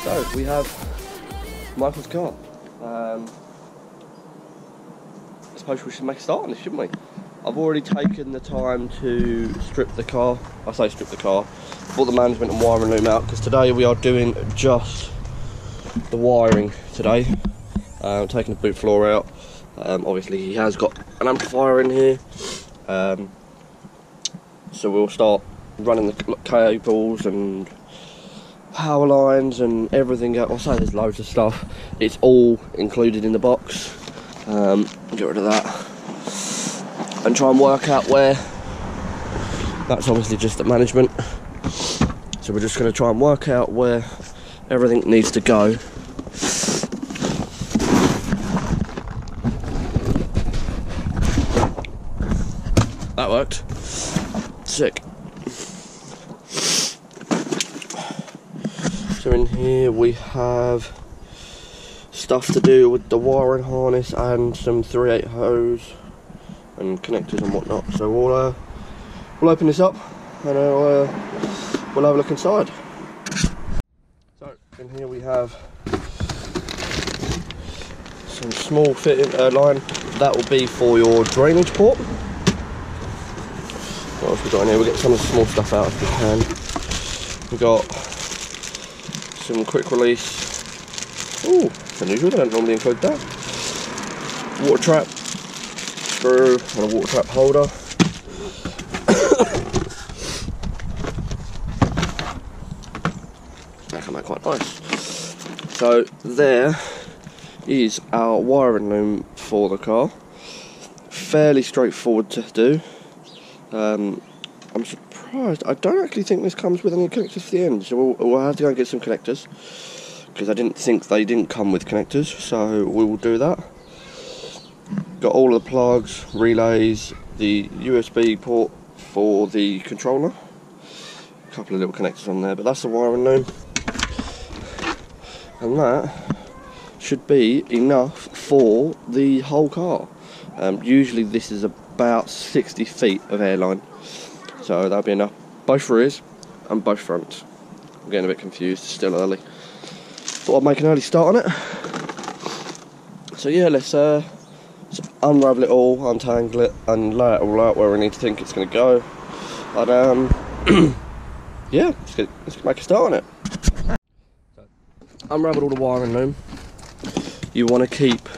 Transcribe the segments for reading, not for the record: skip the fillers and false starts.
So we have Michael's car. I suppose we should make a start on this, shouldn't we? I've already taken the time to strip the car. I say strip the car. Brought the management and wiring loom out because today we are doing just the wiring today. Taking the boot floor out. Obviously he has got an amplifier in here. So we'll start running the cables and power lines and everything. I'll say there's loads of stuff. It's all included in the box. Get rid of that and try and work out where. That's obviously just the management. So we're just going to try and work out where everything needs to go. That worked. Sick. So in here we have stuff to do with the wiring harness and some 3/8 hose and connectors and whatnot. So we'll open this up and we'll have a look inside. So in here we have some small fitting line that will be for your drainage port. What else we got in here? We'll get some of the small stuff out if we can. We've got some quick release. Ooh, unusual, they don't normally include that. Water trap, screw, and a water trap holder. That come out quite nice. So there is our wiring loom for the car. Fairly straightforward to do. I'm surprised. I don't actually think this comes with any connectors for the end, so we'll have to go and get some connectors because I didn't think they didn't come with connectors, so we will do that. Got all of the plugs, relays, the USB port for the controller, a couple of little connectors on there, but that's the wiring loom, and that should be enough for the whole car. Usually this is about 60 feet of airline, so that'll be enough both rears and both fronts. I'm getting a bit confused, it's still early. Thought I'd make an early start on it. So yeah, let's unravel it all, untangle it and lay it all out where we need to think it's going to go. And yeah, let's make a start on it. So, unraveled all the wiring loom. You want to keep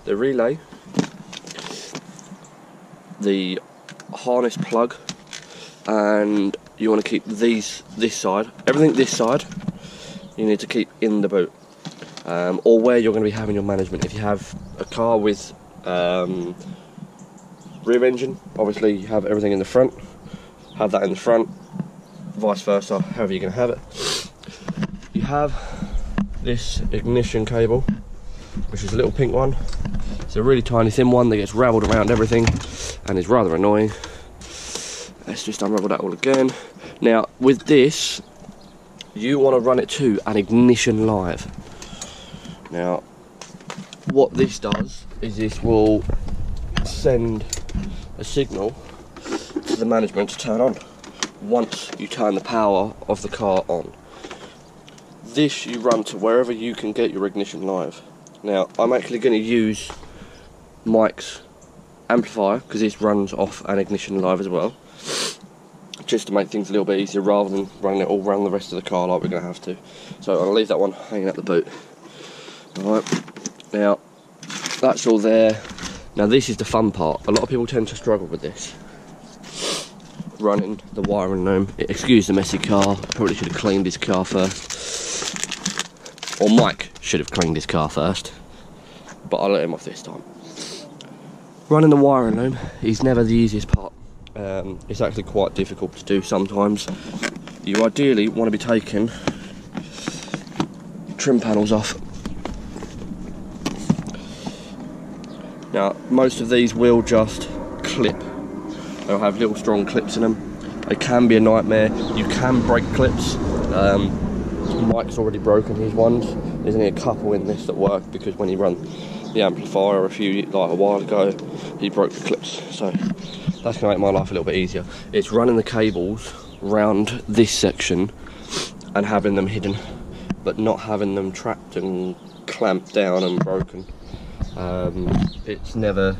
the relay, the harness plug, and you want to keep this side, everything this side you need to keep in the boot, or where you're going to be having your management. If you have a car with rear engine, obviously you have everything in the front, have that in the front, vice versa, however you're going to have it. You have this ignition cable, which is a little pink one. It's a really tiny thin one that gets ravelled around everything and is rather annoying. Let's just unravel that all again. Now with this, you want to run it to an ignition live. Now what this does is this will send a signal to the management to turn on once you turn the power of the car on. This you run to wherever you can get your ignition live. Now I'm actually going to use Mike's amplifier because this runs off an ignition live as well, just to make things a little bit easier rather than running it all around the rest of the car like we're going to have to. So I'll leave that one hanging at the boot. Alright, now that's all there. Now this is the fun part. A lot of people tend to struggle with this, running the wiring loom. Excuse the messy car, probably should have cleaned his car first, or Mike should have cleaned his car first, but I'll let him off this time. Running the wiring loom is never the easiest part. It's actually quite difficult to do sometimes. You ideally want to be taking trim panels off. Now most of these will just clip. They'll have little strong clips in them. They can be a nightmare. You can break clips. Mike's already broken his ones. There's only a couple in this that work because when he ran the amplifier a while ago, he broke the clips. So that's going to make my life a little bit easier. It's running the cables round this section and having them hidden but not having them trapped and clamped down and broken. It's never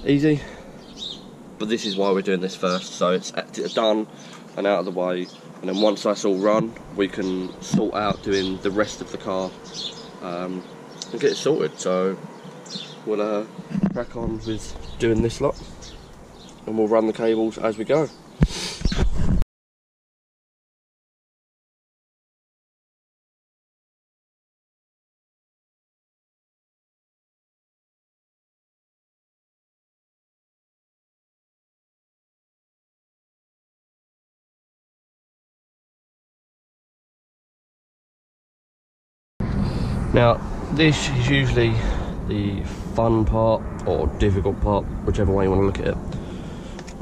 easy, but this is why we're doing this first, so it's done and out of the way, and then once that's all run, we can sort out doing the rest of the car and get it sorted. So we'll crack on with doing this lot, and we'll run the cables as we go. Now, this is usually the fun part or difficult part, whichever way you want to look at it.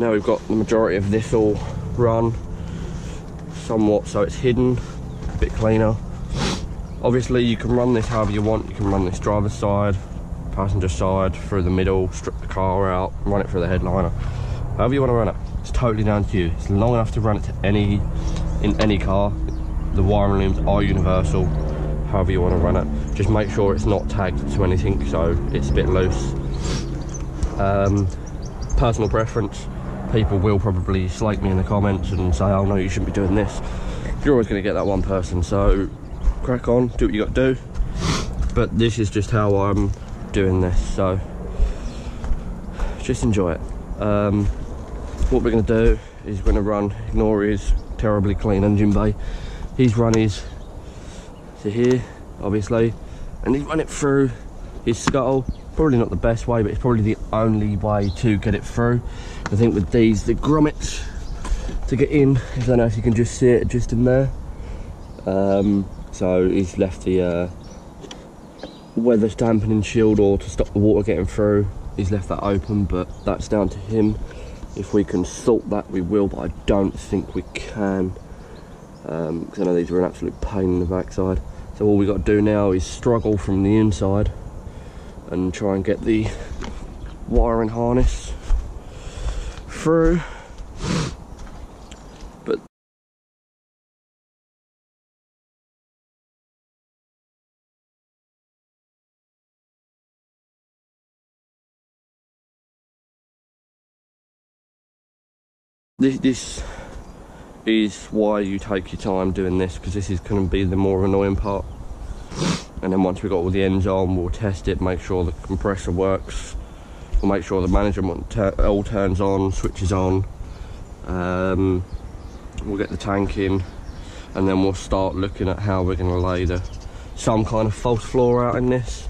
Now we've got the majority of this all run, somewhat so it's hidden, a bit cleaner. Obviously you can run this however you want. You can run this driver's side, passenger side, through the middle, strip the car out, run it through the headliner. However you want to run it, it's totally down to you. It's long enough to run it to in any car. The wiring looms are universal. However you want to run it, just make sure it's not tagged to anything, so it's a bit loose. Personal preference, people will probably slate me in the comments and say, oh no, you shouldn't be doing this. You're always going to get that one person, so crack on, do what you got to do. But this is just how I'm doing this, so just enjoy it. What we're going to do is we're going to ignore his terribly clean engine bay. He's run his to here, obviously, and he's run it through his scuttle. Probably not the best way, but it's probably the only way to get it through. I think with these, the grommets to get in, I don't know if you can just see it just in there. So he's left the weather dampening shield, or to stop the water getting through, he's left that open, but that's down to him. If we can sort that, we will, but I don't think we can, because I know these are an absolute pain in the backside. So all we got to do now is struggle from the inside and try and get the wiring harness through. But this is why you take your time doing this, because this is going to be the more annoying part. And then once we've got all the ends on, we'll test it, make sure the compressor works, we'll make sure the management all turns on, switches on, we'll get the tank in, and then we'll start looking at how we're going to lay some kind of false floor out in this.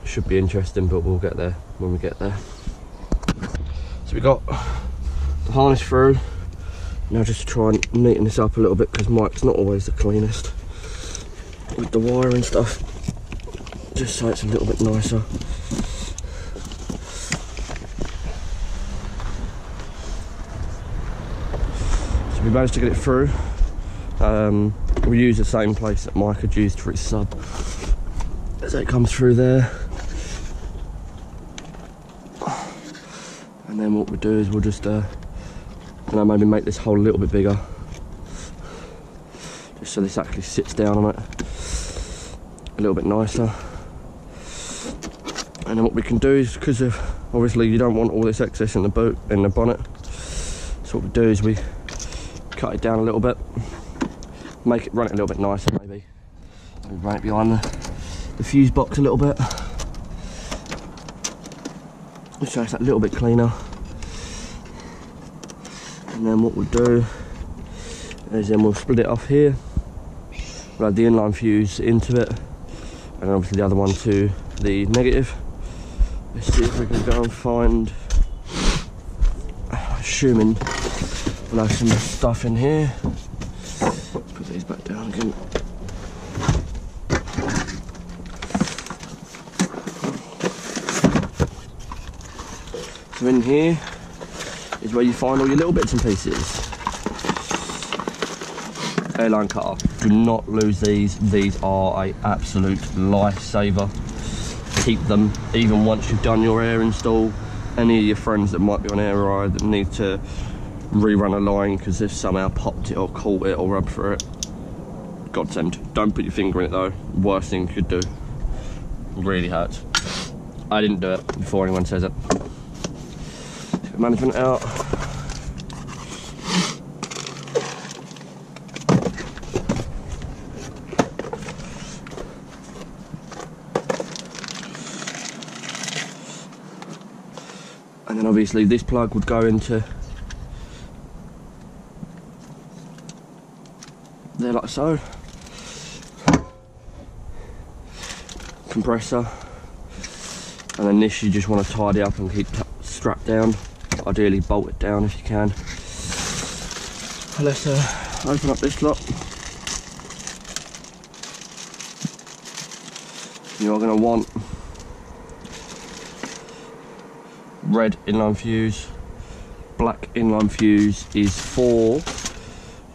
Should be interesting, but we'll get there when we get there. So we got the harness through. Now just to try and neaten this up a little bit, because Mike's not always the cleanest with the wire and stuff, just so it's a little bit nicer. So we managed to get it through. We use the same place that Mike had used for his sub, so it comes through there. And then what we'll do is we'll just maybe make this hole a little bit bigger, just so this actually sits down on it a little bit nicer. And then what we can do is, because of obviously you don't want all this excess in the bonnet, so what we do is we cut it down a little bit, run it a little bit nicer. Maybe run it behind the fuse box a little bit, so it's a little bit cleaner. And then what we'll do is then we'll split it off here. We'll add the inline fuse into it, and then obviously the other one to the negative. Let's see if we can go and find, assuming we'll have some stuff in here. Let's put these back down again. So in here is where you find all your little bits and pieces. Airline cutter, do not lose these. These are an absolute lifesaver. Keep them, even once you've done your air install. Any of your friends that might be on air ride that need to rerun a line because they've somehow popped it or caught it or rubbed through it, godsend. Don't put your finger in it though. Worst thing you could do. Really hurts. I didn't do it before anyone says it. Take management out. And then obviously this plug would go into there like so. Compressor. And then this you just want to tidy up and keep strapped down. Ideally bolt it down if you can. Let's open up this lot. You're going to want red inline fuse. Black inline fuse is for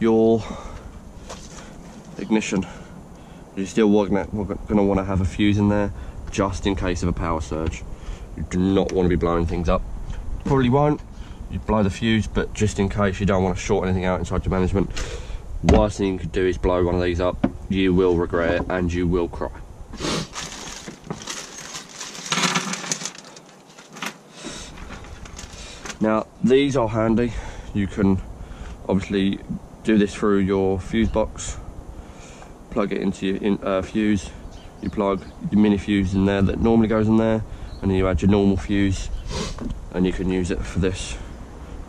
your ignition. You're still going to want to have a fuse in there just in case of a power surge. You do not want to be blowing things up. Probably won't. You blow the fuse, but just in case you don't want to short anything out inside your management. Worst thing you could do is blow one of these up. You will regret it and you will cry. Now these are handy. You can obviously do this through your fuse box. Plug it into your fuse. You plug your mini fuse in there that normally goes in there, and then you add your normal fuse, and you can use it for this.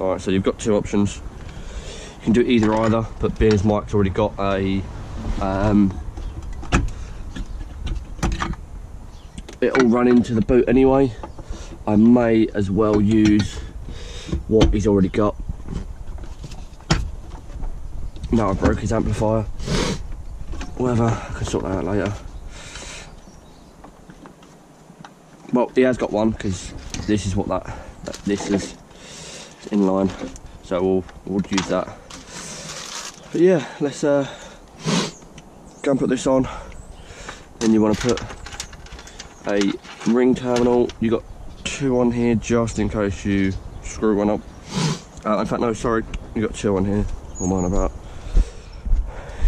All right, so you've got two options. You can do either, but being as Mike's already got a it'll run into the boot anyway, I may as well use what he's already got. No, I broke his amplifier. Whatever, I can sort that out later. Well, he has got one because this is what this is inline, so we'll use that. But yeah, let's go and put this on. Then you want to put a ring terminal. You got two on here just in case you screw one up. In fact, no, sorry, you got two on here. What am I on about?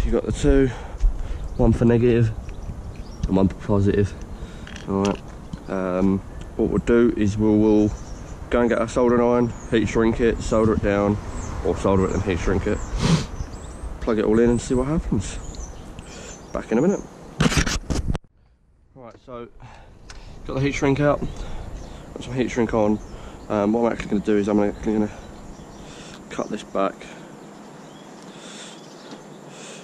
You got the two, one for negative and one for positive. All right. What we'll do is we'll go and get our soldering iron, heat shrink it, solder it down, or solder it and heat shrink it, plug it all in and see what happens. Back in a minute. Right, so got the heat shrink out, got some heat shrink on. What I'm actually going to do is I'm actually going to cut this back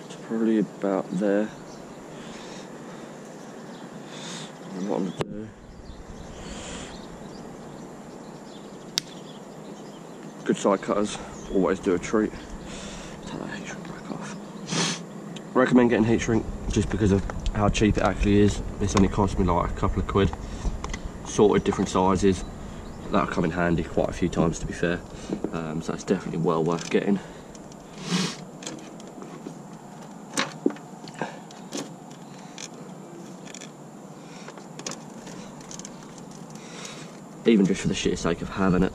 to probably about there. And what I'm going to do, good side cutters always do a treat. Take that heat shrink back off. Recommend getting heat shrink just because of how cheap it actually is. This only cost me like a couple of quid. Sorted different sizes. That'll come in handy quite a few times, to be fair. So it's definitely well worth getting. Even just for the sheer sake of having it,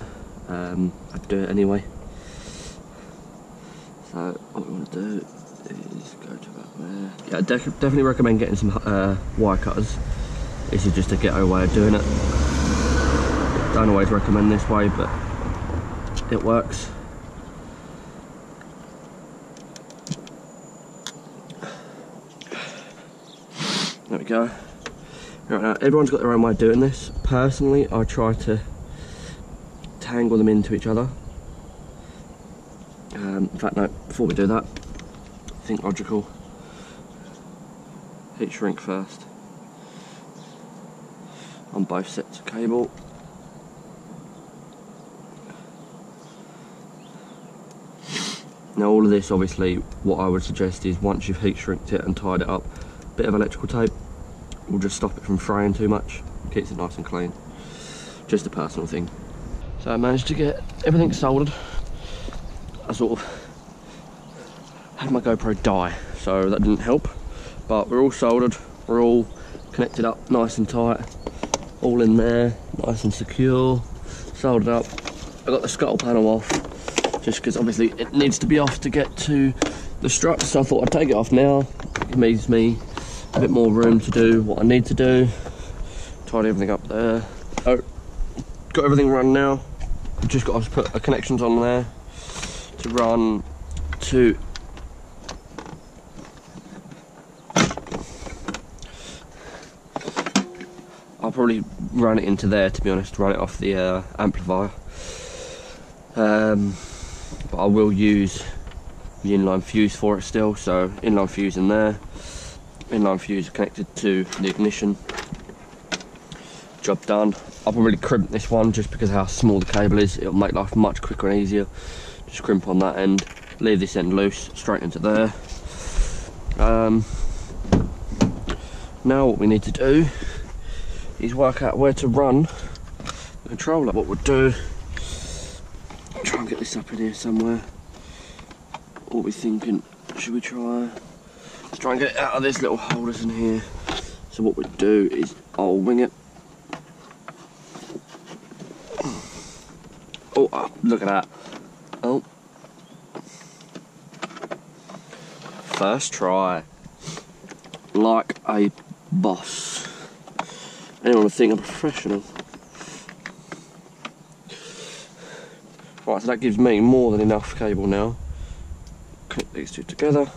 I'd do it anyway. So what we want to do is go to about there. Yeah, definitely recommend getting some wire cutters. This is just a ghetto way of doing it. Don't always recommend this way, but it works. There we go. Right, now everyone's got their own way of doing this. Personally, I try to tangle them into each other. In fact, no, before we do that, think logical. Heat shrink first on both sets of cable. Now all of this, obviously, what I would suggest is once you've heat shrinked it and tied it up, a bit of electrical tape will just stop it from fraying too much, keeps it nice and clean. Just a personal thing. So I managed to get everything soldered. I sort of had my GoPro die, so that didn't help. But we're all soldered, we're all connected up nice and tight, all in there, nice and secure, soldered up. I got the scuttle panel off, just because obviously it needs to be off to get to the struts, so I thought I'd take it off now. It gives me a bit more room to do what I need to do. Tidy everything up there. Oh, got everything run now. Just got to put the connections on there to run to I'll probably run it into there, to be honest, run it off the amplifier. But I will use the inline fuse for it still, so inline fuse in there, inline fuse connected to the ignition. Job done. I'll probably crimp this one just because of how small the cable is. It'll make life much quicker and easier. Just crimp on that end, leave this end loose, straight into there. Now what we need to do is work out where to run the controller. What we'll do, try and get this up in here somewhere. What we thinking? Should we try? Let's try and get it out of this little holders in here. So what we do is I'll wing it. Oh, look at that. Oh. First try. Like a boss. Anyone would think I'm a professional. Right, so that gives me more than enough cable now. Connect these two together.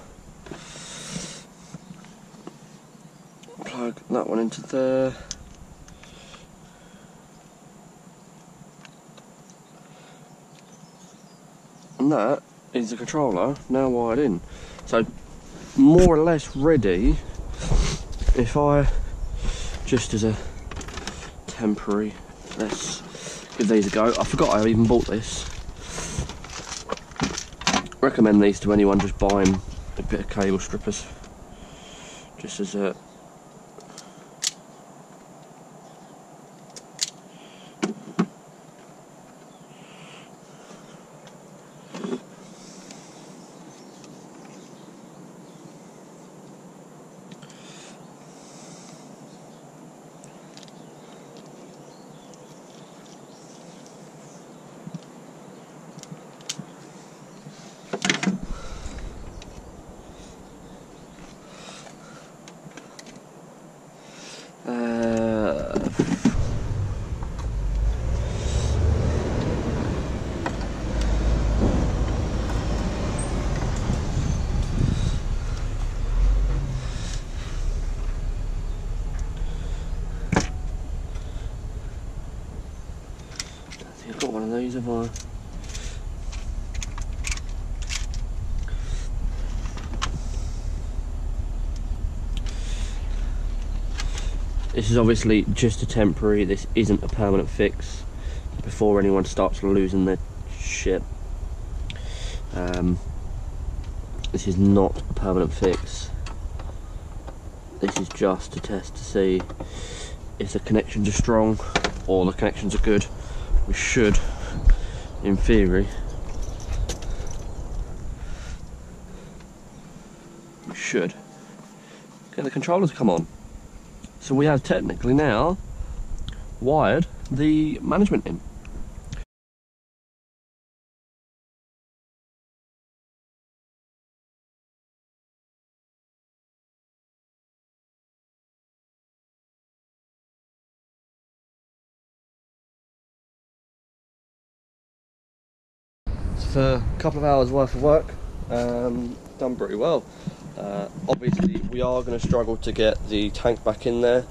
Plug that one into there. And that is the controller now wired in. So more or less ready. If I, just as a temporary, let's give these a go. I forgot I even bought this. Recommend these to anyone just buying a bit of cable strippers. Just as a I've got one of these, have I? This is obviously just a temporary, this isn't a permanent fix before anyone starts losing their shit. This is not a permanent fix. This is just to test to see if the connections are strong or the connections are good. We should, in theory, get the controllers to come on. So we have technically now wired the management in. For a couple of hours worth of work, done pretty well. Obviously we are going to struggle to get the tank back in there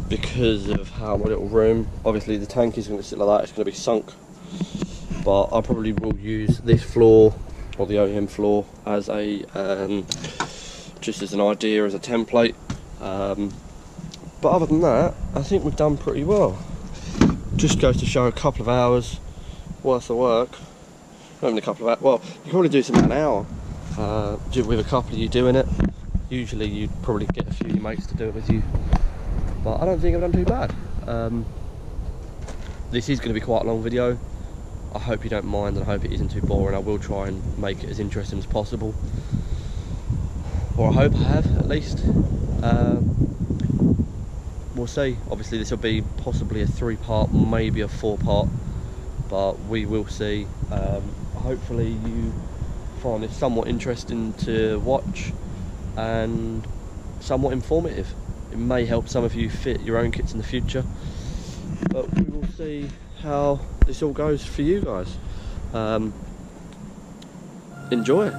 because of how my little room. Obviously the tank is going to sit like that, it's going to be sunk, but I probably will use this floor or the OEM floor as a just as an idea, as a template, but other than that I think we've done pretty well. Just goes to show a couple of hours worth of work. Not even a couple of hours, well, you can probably do this in about an hour with a couple of you doing it. Usually you'd probably get a few of your mates to do it with you, but I don't think I've done too bad. This is going to be quite a long video. I hope you don't mind and I hope it isn't too boring. I will try and make it as interesting as possible, or I hope I have at least. We'll see. Obviously this will be possibly a 3-part, maybe a 4-part, but we will see. Hopefully you find this somewhat interesting to watch and somewhat informative. It may help some of you fit your own kits in the future, but we will see how this all goes for you guys. Enjoy it.